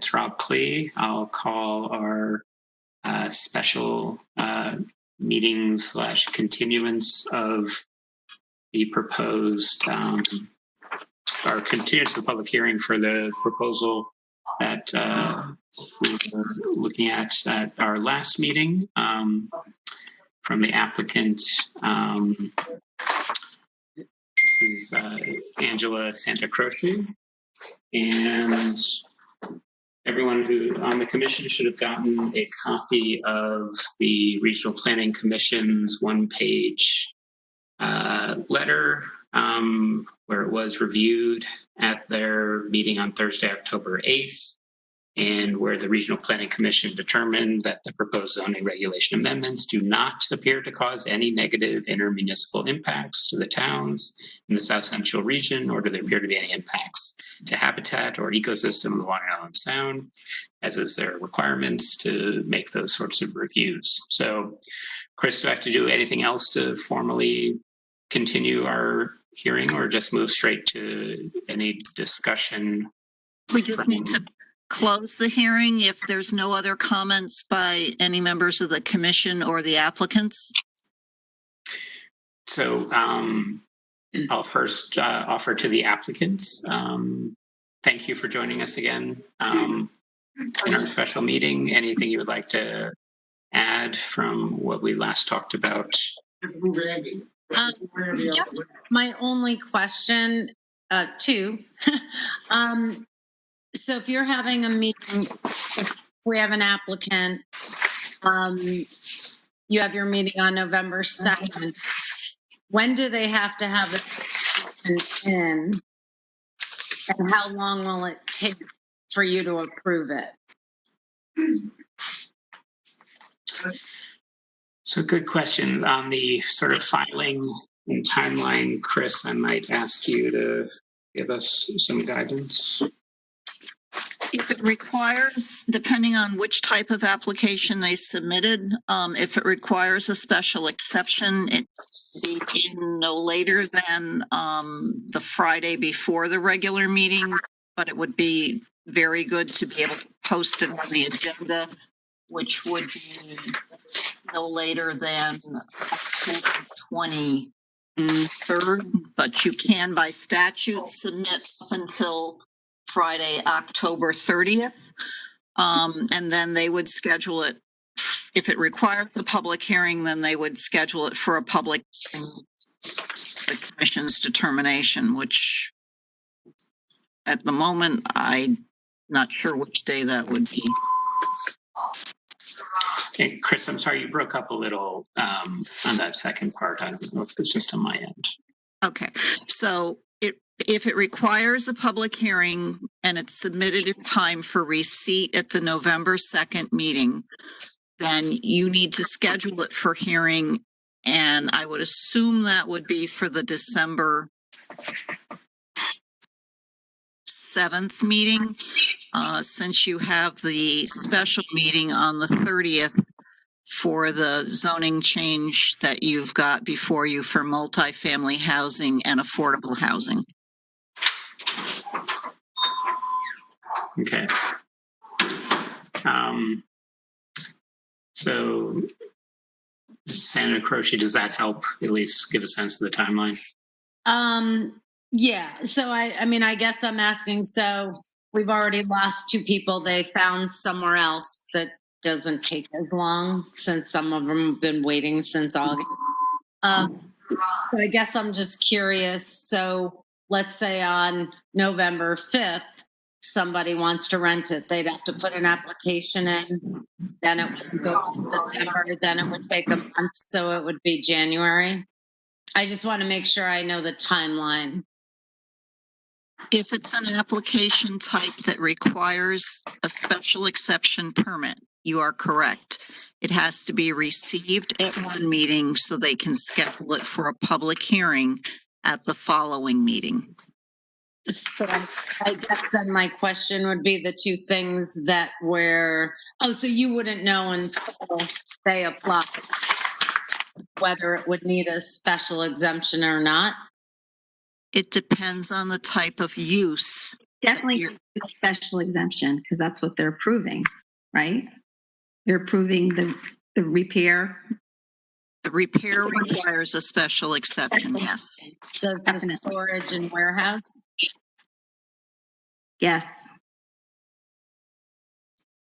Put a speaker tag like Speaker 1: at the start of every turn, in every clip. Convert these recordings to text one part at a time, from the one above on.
Speaker 1: It's Rob Klee. I'll call our special meeting / continuance of the proposed our continuance of the public hearing for the proposal that we were looking at our last meeting from the applicant. This is Angela Santa Croce, and everyone who on the commission should have gotten a copy of the Regional Planning Commission's one-page letter where it was reviewed at their meeting on Thursday, October 8th, and where the Regional Planning Commission determined that the proposed zoning regulation amendments do not appear to cause any negative intermunicipal impacts to the towns in the South Central region, nor do there appear to be any impacts to habitat or ecosystem of the Long Island Sound, as is their requirements to make those sorts of reviews. So, Chris, do I have to do anything else to formally continue our hearing, or just move straight to any discussion?
Speaker 2: We just need to close the hearing if there's no other comments by any members of the commission or the applicants.
Speaker 1: So I'll first offer to the applicants. Thank you for joining us again in our special meeting. Anything you would like to add from what we last talked about?
Speaker 3: Yes, my only question, two. So if you're having a meeting, if we have an applicant, you have your meeting on November 2nd. When do they have to have it in? And how long will it take for you to approve it?
Speaker 1: So good question. On the sort of filing and timeline, Chris, I might ask you to give us some guidance.
Speaker 2: If it requires, depending on which type of application they submitted, if it requires a special exception, it's no later than the Friday before the regular meeting, but it would be very good to be able to post it on the agenda, which would be no later than October 23rd, but you can by statute submit up until Friday, October 30th, and then they would schedule it. If it required the public hearing, then they would schedule it for a public hearing, the commission's determination, which at the moment, I'm not sure which day that would be.
Speaker 1: Hey, Chris, I'm sorry, you broke up a little on that second part. I don't know if it's just on my end.
Speaker 2: Okay, so if it requires a public hearing and it's submitted in time for receipt at the November 2nd meeting, then you need to schedule it for hearing, and I would assume that would be for the December 7th meeting, since you have the special meeting on the 30th for the zoning change that you've got before you for multifamily housing and affordable housing.
Speaker 1: Okay. So, Santa Croce, does that help at least give a sense of the timeline?
Speaker 3: Yeah. So I mean, I guess I'm asking. So we've already lost two people. They found somewhere else that doesn't take as long, since some of them have been waiting since August. So I guess I'm just curious. So let's say on November 5th, somebody wants to rent it. They'd have to put an application in, then it would go to December, then it would take a month, so it would be January. I just want to make sure I know the timeline.
Speaker 2: If it's an application type that requires a special exception permit, you are correct. It has to be received at one meeting so they can schedule it for a public hearing at the following meeting.
Speaker 3: So I guess then my question would be the two things that were, so you wouldn't know until they apply whether it would need a special exemption or not?
Speaker 2: It depends on the type of use
Speaker 4: definitely a special exemption because that's what they're approving, right? They're approving the repair.
Speaker 2: The repair requires a special exception, yes.
Speaker 3: Does the
Speaker 4: Definitely.
Speaker 3: storage and warehouse?
Speaker 4: Yes.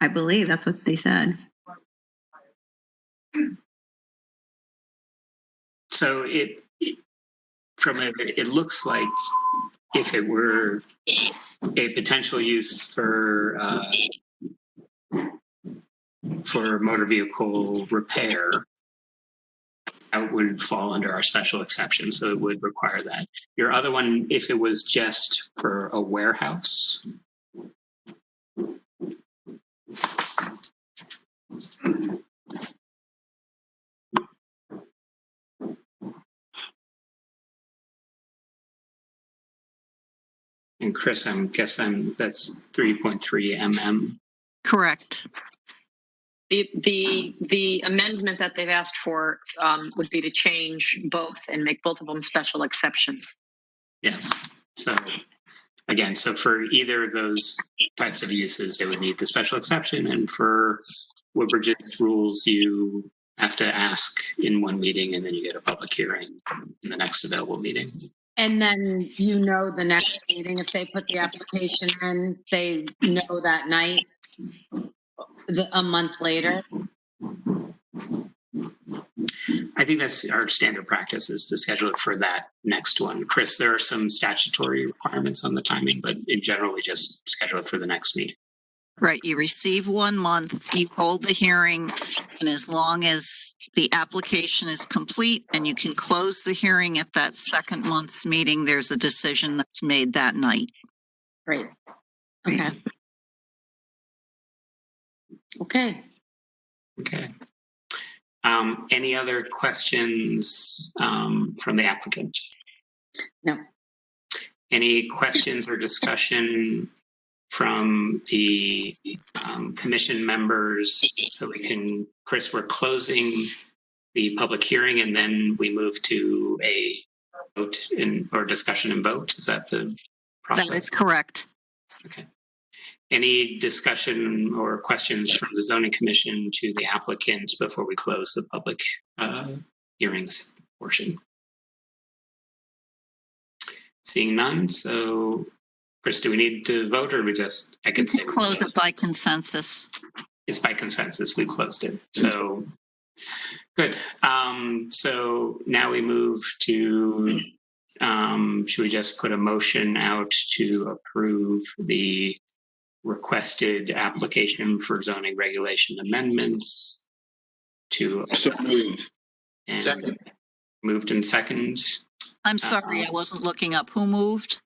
Speaker 4: I believe that's what they said.
Speaker 1: So it looks like if it were a potential use for motor vehicle repair, that would fall under our special exception. So it would require that. Your other one, if it was just for a warehouse. And Chris, that's 3.3 mm.
Speaker 2: Correct.
Speaker 5: The amendment that they've asked for would be to change both and make both of them special exceptions.
Speaker 1: Yeah. So again, so for either of those types of uses, they would need the special exception. And for Woodbridge's rules, you have to ask in one meeting and then you get a public hearing in the next available meeting.
Speaker 3: And then the next meeting, if they put the application in, they know that night, a month later.
Speaker 1: I think that's our standard practice, is to schedule it for that next one. Chris, there are some statutory requirements on the timing, but in general, we just schedule it for the next meeting.
Speaker 2: Right. You receive 1 month, you hold the hearing, and as long as the application is complete and you can close the hearing at that second month's meeting, there's a decision that's made that night.
Speaker 3: Great. Okay. Okay.
Speaker 1: Okay. Any other questions from the applicant?
Speaker 3: No.
Speaker 1: Any questions or discussion from the commission members? So we can, Chris, we're closing the public hearing and then we move to a vote or discussion and vote. Is that the process?
Speaker 2: That is correct.
Speaker 1: Okay. Any discussion or questions from the zoning commission to the applicant before we close the public hearings portion? Seeing none, so Chris, do we need to vote or I can say
Speaker 2: close it by consensus.
Speaker 1: It's by consensus, we closed it. So good. So now we move to, should we just put a motion out to approve the requested application for zoning regulation amendments to
Speaker 6: So moved.
Speaker 1: and
Speaker 6: Second.
Speaker 1: Moved and second.
Speaker 2: I'm sorry, I wasn't looking up. Who moved?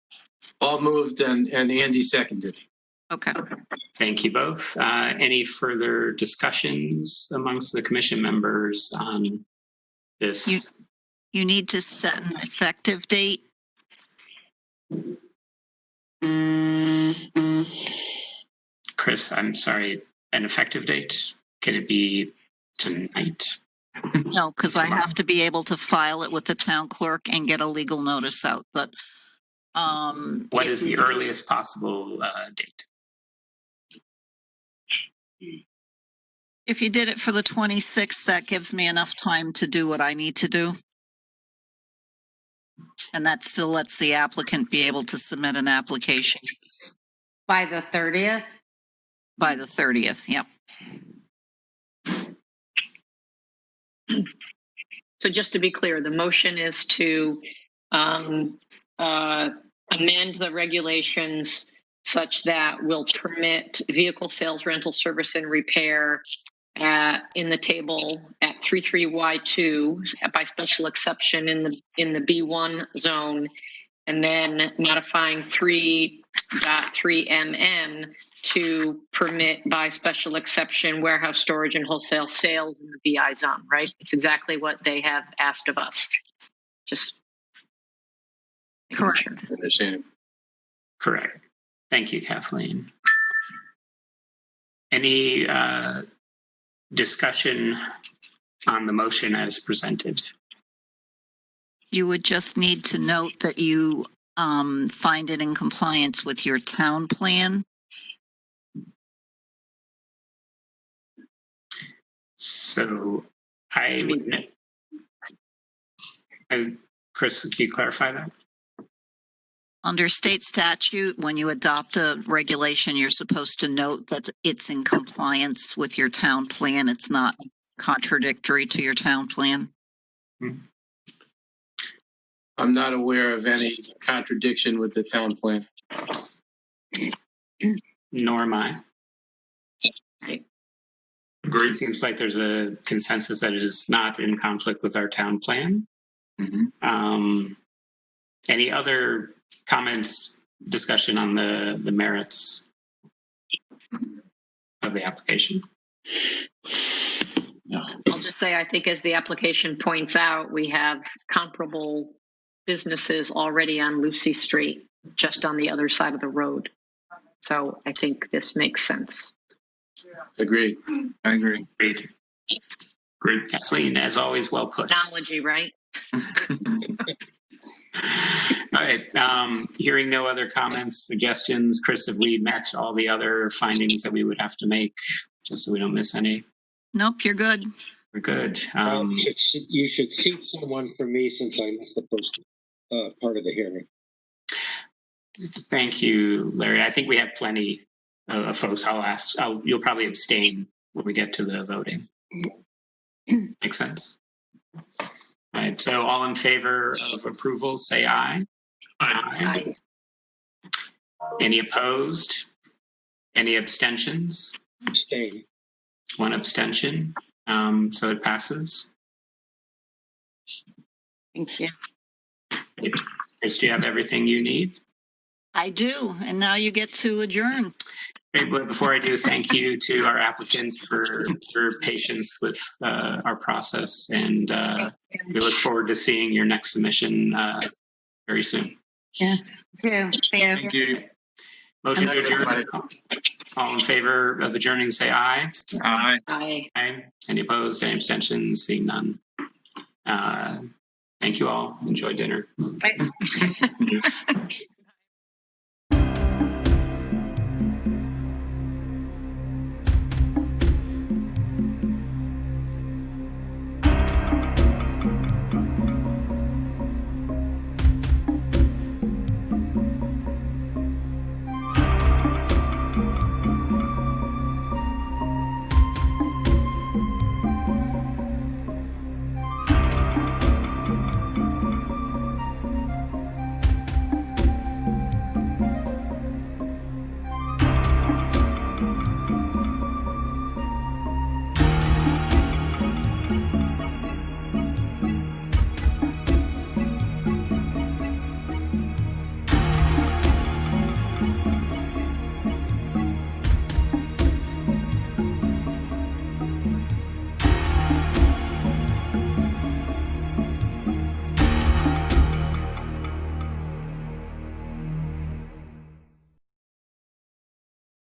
Speaker 6: All moved and Andy seconded.
Speaker 2: Okay.
Speaker 1: Thank you both. Any further discussions amongst the commission members on this?
Speaker 2: You need to set an effective date.
Speaker 1: Chris, I'm sorry, an effective date? Can it be tonight?
Speaker 2: No, because I have to be able to file it with the town clerk and get a legal notice out. But
Speaker 1: what is the earliest possible date?
Speaker 2: If you did it for the 26th, that gives me enough time to do what I need to do. And that still lets the applicant be able to submit an application
Speaker 3: By the 30th?
Speaker 2: by the 30th. Yep.
Speaker 5: So just to be clear, the motion is to amend the regulations such that will permit vehicle sales, rental, service, and repair in the table at 33Y2 by special exception in the B1 zone, and then modifying 3.3MN to permit by special exception warehouse storage and wholesale sales in the BI zone, right? It's exactly what they have asked of us. Just
Speaker 2: Correct.
Speaker 5: sure.
Speaker 6: Understand.
Speaker 1: Correct. Thank you, Kathleen. Any discussion on the motion as presented?
Speaker 2: You would just need to note that you find it in compliance with your town plan.
Speaker 1: So I would, Chris, can you clarify that?
Speaker 2: Under state statute, when you adopt a regulation, you're supposed to note that it's in compliance with your town plan. It's not contradictory to your town plan.
Speaker 6: I'm not aware of any contradiction with the town plan.
Speaker 1: Nor am I.
Speaker 5: Right.
Speaker 1: Agree. Seems like there's a consensus that it is not in conflict with our town plan. Any other comments, discussion on the merits of the application?
Speaker 5: I'll just say, I think as the application points out, we have comparable businesses already on Lucy Street, just on the other side of the road. So I think this makes sense.
Speaker 6: Agreed.
Speaker 1: I agree. Great. Kathleen, as always, well put.
Speaker 5: Technology, right?
Speaker 1: All right. Hearing no other comments, suggestions, Chris, have we met all the other findings that we would have to make, just so we don't miss any?
Speaker 2: Nope, you're good.
Speaker 1: We're good.
Speaker 7: You should seat someone for me since I missed the first part of the hearing.
Speaker 1: Thank you, Larry. I think we have plenty of folks. You'll probably abstain when we get to the voting. Makes sense. All right. So all in favor of approval, say aye. Aye. Any opposed? Any abstentions?
Speaker 7: Abstain.
Speaker 1: One abstention. So it passes.
Speaker 3: Thank you.
Speaker 1: Chris, do you have everything you need?
Speaker 2: I do. And now you get to adjourn.
Speaker 1: Great, but before I do, thank you to our applicants for your patience with our process. And we look forward to seeing your next submission very soon.
Speaker 4: Yes.
Speaker 3: Too.
Speaker 6: Thank you.
Speaker 1: Motion to adjourn. All in favor of adjourning, say aye.
Speaker 6: Aye.
Speaker 5: Aye.
Speaker 1: Aye. Any opposed? Any abstentions? Seeing none. Thank you all. Enjoy dinner.